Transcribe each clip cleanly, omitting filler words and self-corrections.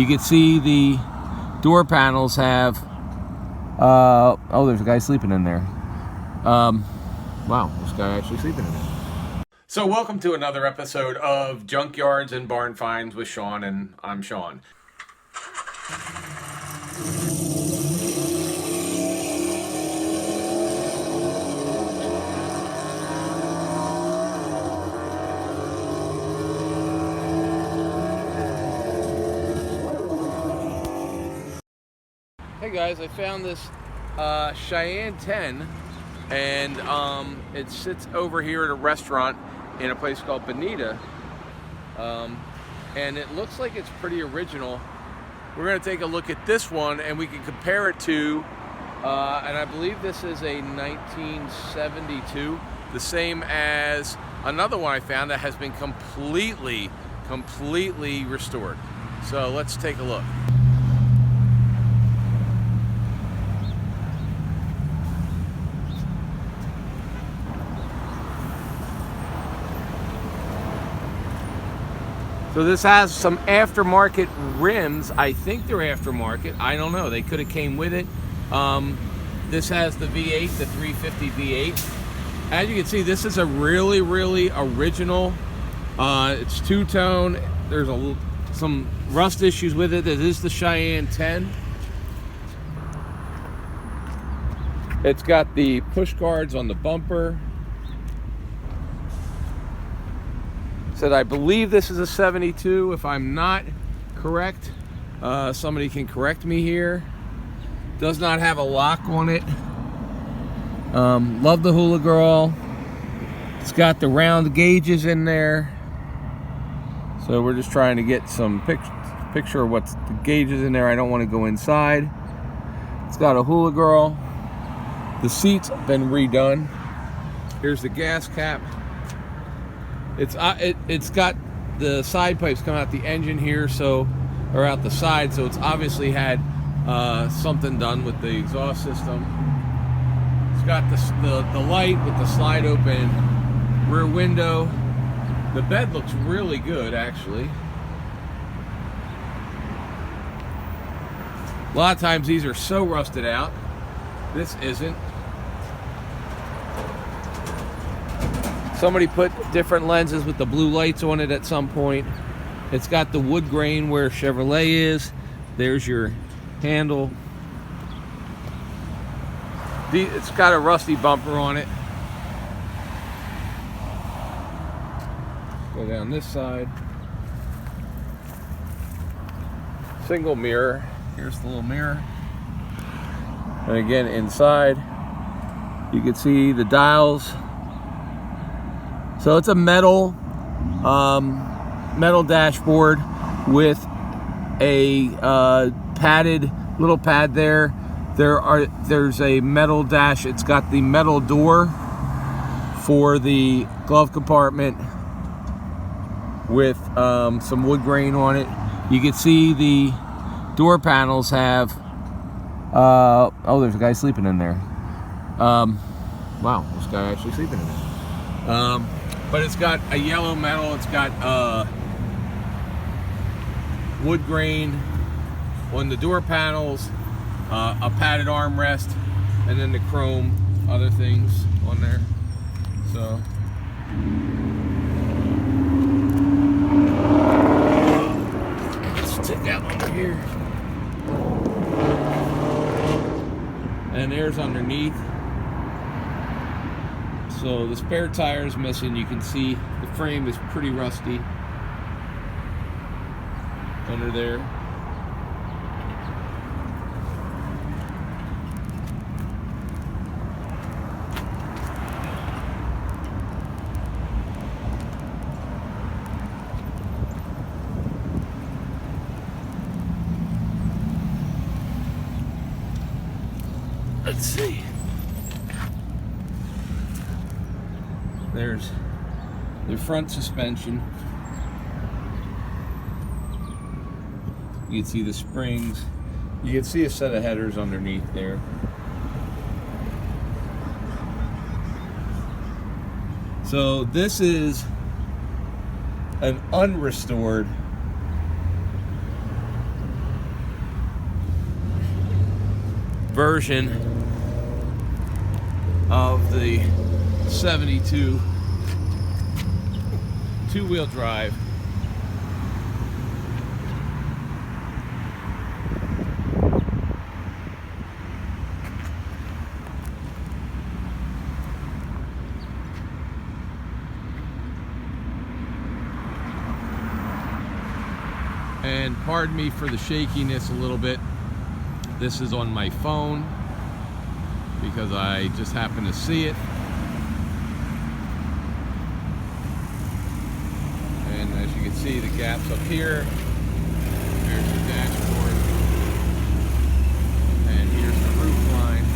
You can see the door panels have, oh, there's a guy sleeping in there. Wow, this guy actually sleeping in there. So welcome to another episode of Junkyards and Barn Finds with Sean, and I'm Sean. Hey guys, I found this Cheyenne 10, and it sits over here at a restaurant in a place called Bonita, and it looks like it's pretty original. We're going to take a look at this one and we can compare it to, and I believe this is a 1972, the same as another one I found that has been completely restored. So let's take a look. So this has some aftermarket rims. I think they're aftermarket. I don't know. They could have came with it. This has the V8, the 350 V8. As you can see, this is a really original. It's two-tone. There's some rust issues with it. It is the Cheyenne 10. It's got the push guards on the bumper. Said I believe this is a 72. If I'm not correct, somebody can correct me here. Does not have a lock on it. Love the Hula Girl. It's got the round gauges in there. So we're just trying to get some picture of what's the gauges in there. I don't want to go inside. It's got a Hula Girl. The seats have been redone. Here's the gas cap. It's got the side pipes coming out the engine here, or out the side, so it's obviously had something done with the exhaust system. It's got the light with the slide open rear window. The bed looks really good, actually. A lot of times these are so rusted out. This isn't. Somebody put different lenses with the blue lights on it at some point. It's got the wood grain where Chevrolet is. There's your handle. It's got a rusty bumper on it. Go down this side. Single mirror. Here's the little mirror. And again, inside, you can see the dials. So it's a metal dashboard with a padded little pad there. There's a metal dash. It's got the metal door for the glove compartment with some wood grain on it. You can see the door panels have. Oh, there's a guy sleeping in there. Wow, this guy actually sleeping in there. But it's got a yellow metal, it's got wood grain on the door panels, a padded armrest, and then the chrome other things on there. So let's take that one here. And there's underneath. So the spare tire is missing. You can see the frame is pretty rusty under there. Let's see. There's the front suspension. You can see the springs. You can see a set of headers underneath there. So this is an unrestored version of the 72 two-wheel drive. And pardon me for the shakiness a little bit. This is on my phone because I just happened to see it. And as you can see, the gaps up here. There's the dashboard. And here's the roof line.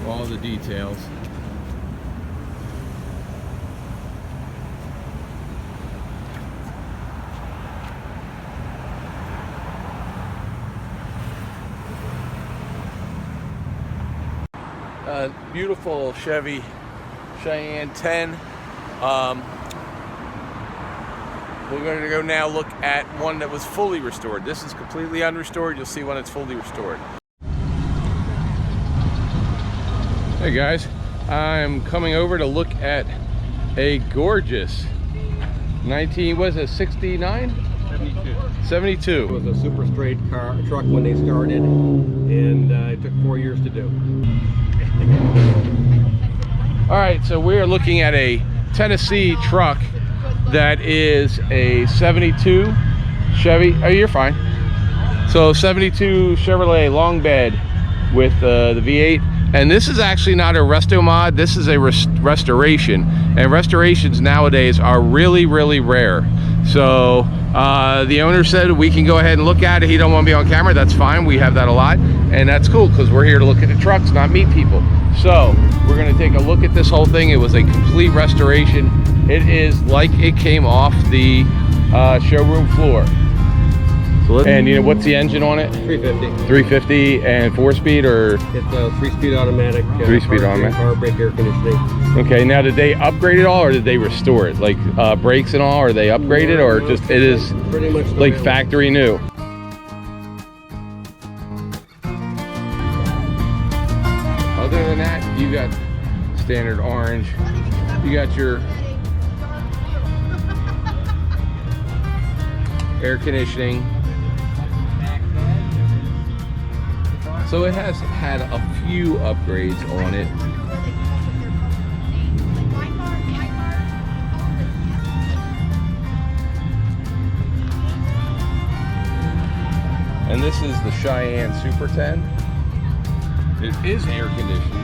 All the details. Beautiful Chevy Cheyenne 10. We're going to go now look at one that was fully restored. This is completely unrestored. You'll see when it's fully restored. Hey guys, I'm coming over to look at a gorgeous 69? 72. It was a super straight truck when they started, and it took 4 years to do. All right, so we are looking at a Tennessee truck that is a 72 Chevy. Oh, you're fine. So 72 Chevrolet long bed with the V8. And this is actually not a resto mod. This is a restoration. And restorations nowadays are really, really rare. So the owner said we can go ahead and look at it. He don't want to be on camera. That's fine. We have that a lot. And that's cool because we're here to look at the trucks, not meet people. So we're going to take a look at this whole thing. It was a complete restoration. It is like it came off the showroom floor. And you know, what's the engine on it? 350. 350 and 4-speed, or? It's a 3-speed automatic. 3-speed automatic. Power brake, air conditioning. Okay, now did they upgrade it all, or did they restore it? Like brakes and all, are they upgraded, or just it is pretty much like factory new? Other than that, you got standard orange. You got your air conditioning. So it has had a few upgrades on it. And this is the Cheyenne Super 10. It is air conditioned.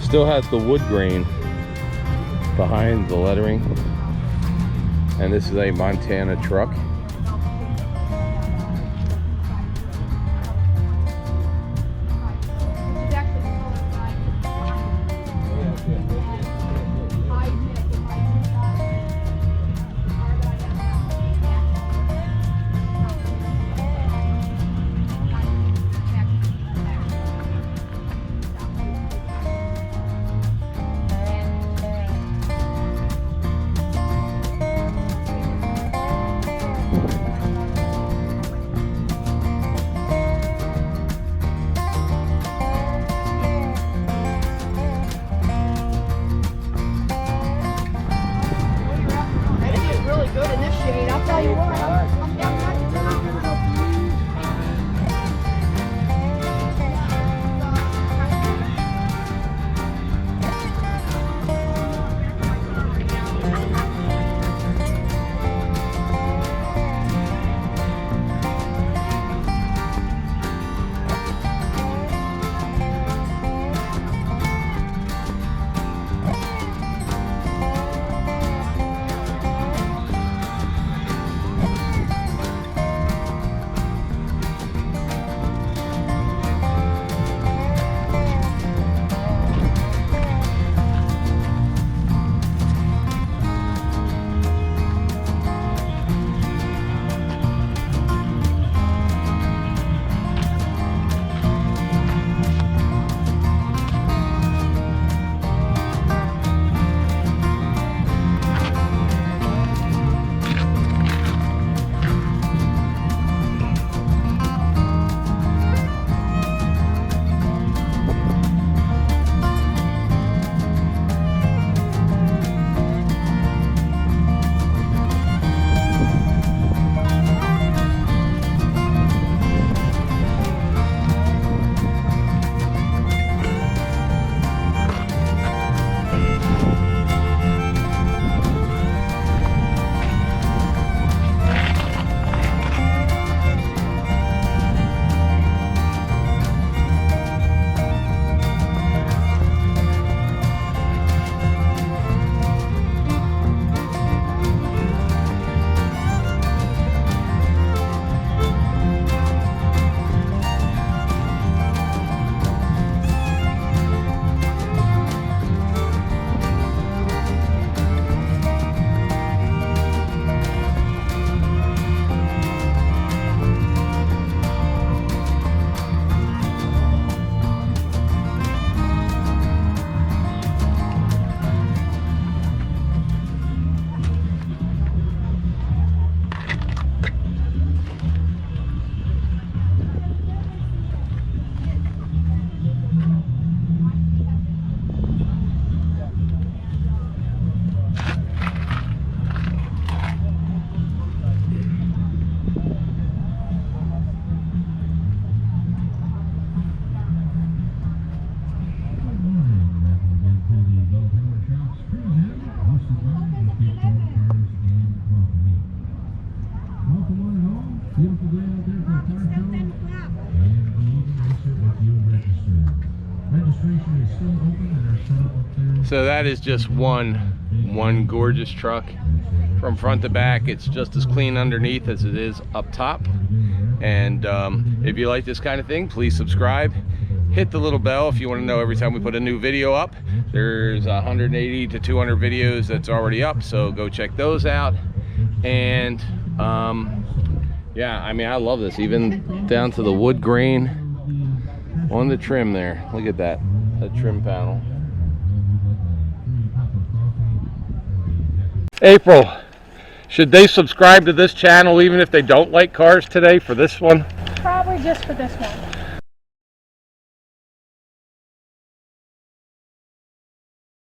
Still has the wood grain behind the lettering. And this is a Montana truck. So that is just one gorgeous truck. From front to back, it's just as clean underneath as it is up top. And if you like this kind of thing, please subscribe. Hit the little bell if you want to know every time we put a new video up. There's 180 to 200 videos that's already up, so go check those out. And yeah, I mean, I love this, even down to the wood grain on the trim there. Look at that trim panel. April, should they subscribe to this channel even if they don't like cars today for this one? Probably just for this one.